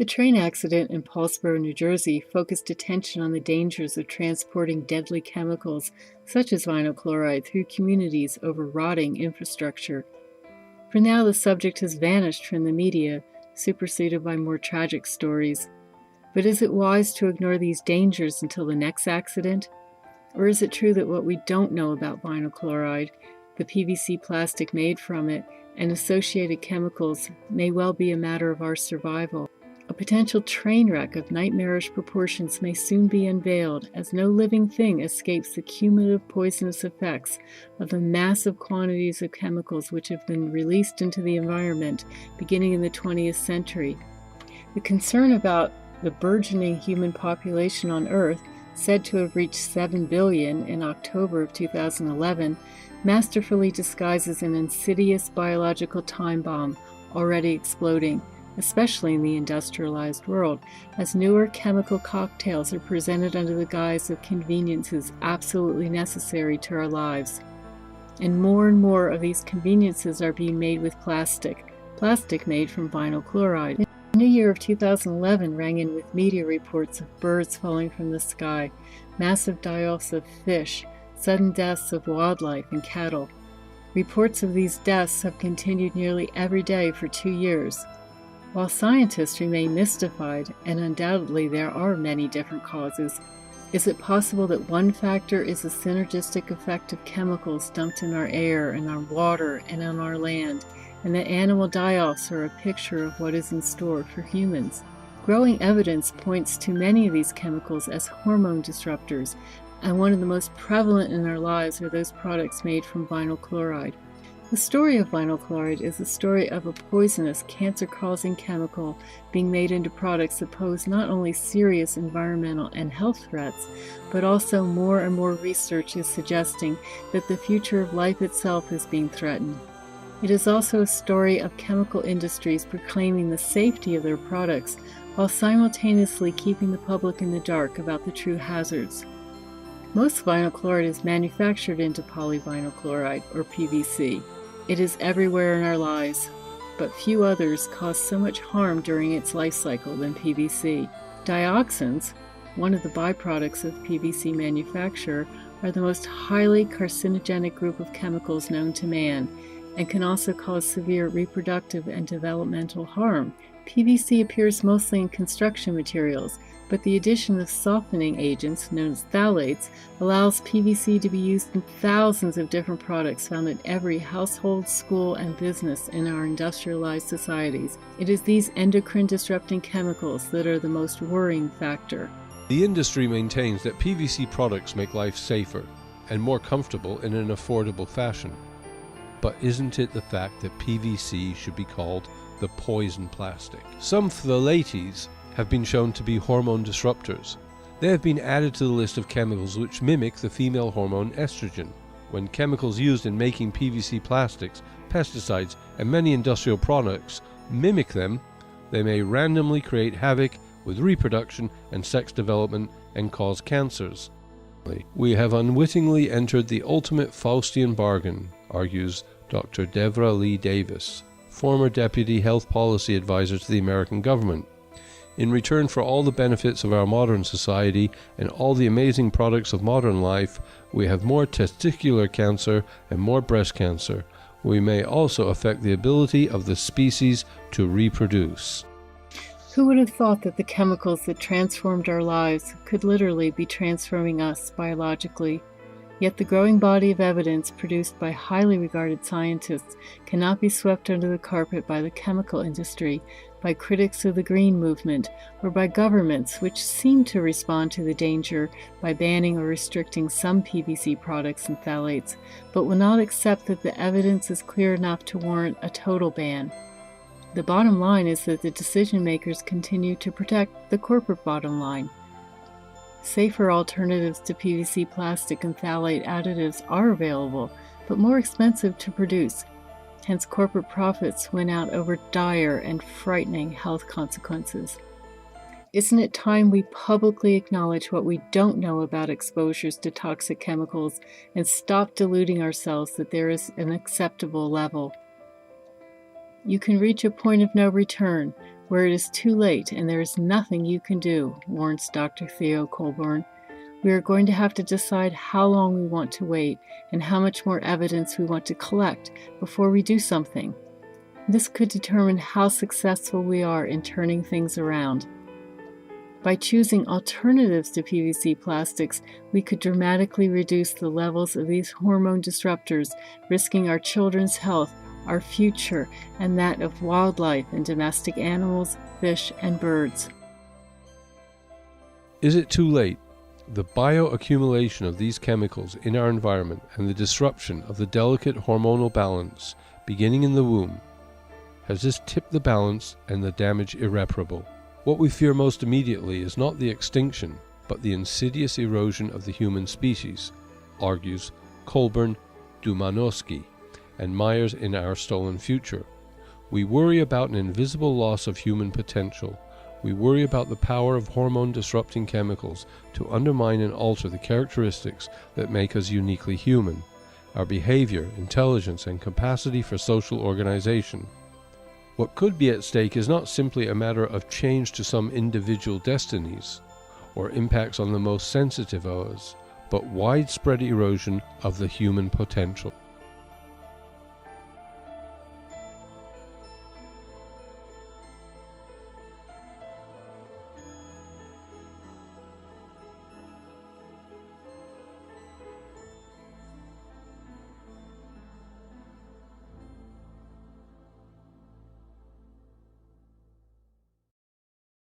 The train accident in Paulsboro, New Jersey, focused attention on the dangers of transporting deadly chemicals, such as vinyl chloride, through communities over rotting infrastructure. For now, the subject has vanished from the media, superseded by more tragic stories. But is it wise to ignore these dangers until the next accident? Or is it true that what we don't know about vinyl chloride, the PVC plastic made from it, and associated chemicals may well be a matter of our survival? A potential train wreck of nightmarish proportions may soon be unveiled, as no living thing escapes the cumulative poisonous effects of the massive quantities of chemicals which have been released into the environment beginning in the 20th century. The concern about the burgeoning human population on Earth, said to have reached 7 billion in October of 2011, masterfully disguises an insidious biological time bomb already exploding, especially in the industrialized world, as newer chemical cocktails are presented under the guise of conveniences absolutely necessary to our lives. And more of these conveniences are being made with plastic made from vinyl chloride. The new year of 2011 rang in with media reports of birds falling from the sky, massive die-offs of fish, sudden deaths of wildlife and cattle. Reports of these deaths have continued nearly every day for 2 years. While scientists remain mystified, and undoubtedly there are many different causes, is it possible that one factor is the synergistic effect of chemicals dumped in our air and our water and on our land, and that animal die-offs are a picture of what is in store for humans? Growing evidence points to many of these chemicals as hormone disruptors, and one of the most prevalent in our lives are those products made from vinyl chloride. The story of vinyl chloride is the story of a poisonous, cancer-causing chemical being made into products that pose not only serious environmental and health threats, but also more and more research is suggesting that the future of life itself is being threatened. It is also a story of chemical industries proclaiming the safety of their products while simultaneously keeping the public in the dark about the true hazards. Most vinyl chloride is manufactured into polyvinyl chloride, or PVC. It is everywhere in our lives, but few others cause so much harm during its life cycle than PVC. Dioxins, one of the byproducts of PVC manufacture, are the most highly carcinogenic group of chemicals known to man, and can also cause severe reproductive and developmental harm. PVC appears mostly in construction materials, but the addition of softening agents, known as phthalates, allows PVC to be used in thousands of different products found in every household, school, and business in our industrialized societies. It is these endocrine-disrupting chemicals that are the most worrying factor. The industry maintains that PVC products make life safer and more comfortable in an affordable fashion. But isn't it the fact that PVC should be called the poison plastic? Some phthalates have been shown to be hormone disruptors. They have been added to the list of chemicals which mimic the female hormone estrogen. When chemicals used in making PVC plastics, pesticides, and many industrial products mimic them, they may randomly create havoc with reproduction and sex development and cause cancers. We have unwittingly entered the ultimate Faustian bargain, argues Dr. Devra Lee Davis, former Deputy Health Policy Advisor to the American government. In return for all the benefits of our modern society and all the amazing products of modern life, we have more testicular cancer and more breast cancer. We may also affect the ability of the species to reproduce. Who would have thought that the chemicals that transformed our lives could literally be transforming us biologically? Yet the growing body of evidence produced by highly regarded scientists cannot be swept under the carpet by the chemical industry, by critics of the green movement, or by governments which seem to respond to the danger by banning or restricting some PVC products and phthalates, but will not accept that the evidence is clear enough to warrant a total ban. The bottom line is that the decision makers continue to protect the corporate bottom line. Safer alternatives to PVC plastic and phthalate additives are available, but more expensive to produce. Hence, corporate profits win out over dire and frightening health consequences. Isn't it time we publicly acknowledge what we don't know about exposures to toxic chemicals and stop deluding ourselves that there is an acceptable level? You can reach a point of no return where it is too late and there is nothing you can do, warns Dr. Theo Colburn. We are going to have to decide how long we want to wait and how much more evidence we want to collect before we do something. This could determine how successful we are in turning things around. By choosing alternatives to PVC plastics, we could dramatically reduce the levels of these hormone disruptors, risking our children's health, our future, and that of wildlife and domestic animals, fish, and birds. Is it too late? The bioaccumulation of these chemicals in our environment and the disruption of the delicate hormonal balance beginning in the womb, has this tipped the balance and the damage irreparable? What we fear most immediately is not the extinction, but the insidious erosion of the human species, argues Colburn, Dumanowski, and Myers in Our Stolen Future. We worry about an invisible loss of human potential. We worry about the power of hormone-disrupting chemicals to undermine and alter the characteristics that make us uniquely human, our behavior, intelligence, and capacity for social organization. What could be at stake is not simply a matter of change to some individual destinies, or impacts on the most sensitive of us, but widespread erosion of the human potential.